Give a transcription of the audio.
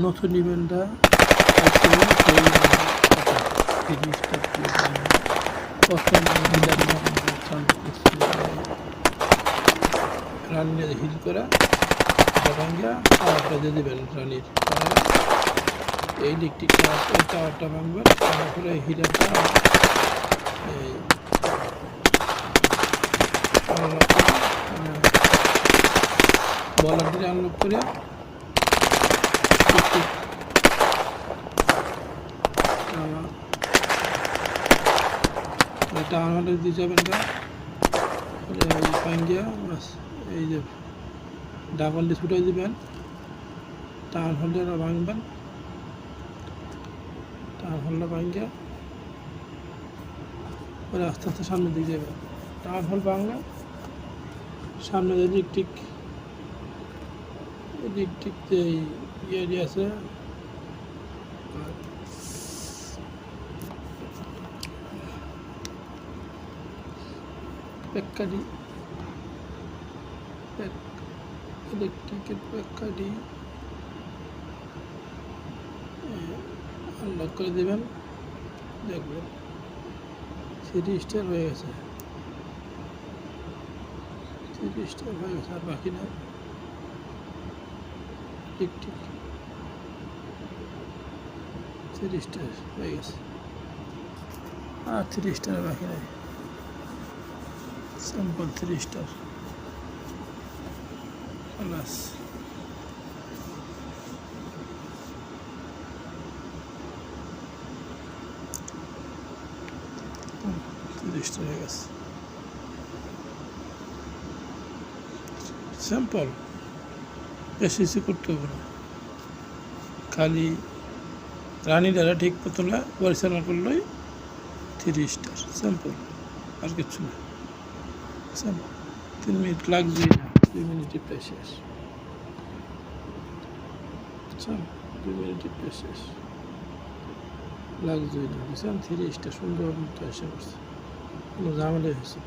নতুন ইভেন্টটা রানী হিল করা ভাঙ্গা টাওয়ারটা দিয়ে দেবেন রানীর এই ইলেকট্রিক টাওয়ারটা ভাঙবেন তারপরে হিলারটা এই বলার দিয়ে আনলক করে টাওয়ার হলে দিয়ে যাবেন ভাঙ্গিয়া এই যে ডাবল ডিস উঠে দিবেন টাওয়ার হোল্ডার ভাঙবেন টাওয়ার হোল্ডার ভাঙ্গিয়া পরে আস্তে আস্তে সামনের দিকে যাবেন টাওয়ার হোল ভাঙলে সামনে ইলেকট্রিক যে ইয়ে আছে প্যাক্কাডি ইলেকট্রিকের প্যাক্কাডি আনলক করে দেবেন দেখবেন সিটি স্টার হয়ে গেছে আর বাকি না ইলেকট্রিক থ্রি স্টার হয়ে গেছে আর থ্রি স্টার বাকি নাই simple three star plus three star হয়ে গেছে সিম্পল বেশি কিছু করতে হবে না খালি রানী দ্বারা ঠিক মতলা পরিচালনা করলেই থ্রি স্টার সিম্পল আর কিছু না 3 মিনিট লাগবে না 2 মিনিটে প্রায় শেষ 2 মিনিটে প্রায় শেষ লাগবে না বুঝছেন থ্রি স্টার সুন্দর মতো এসে করছে কোনো ঝামেলা হয়েছে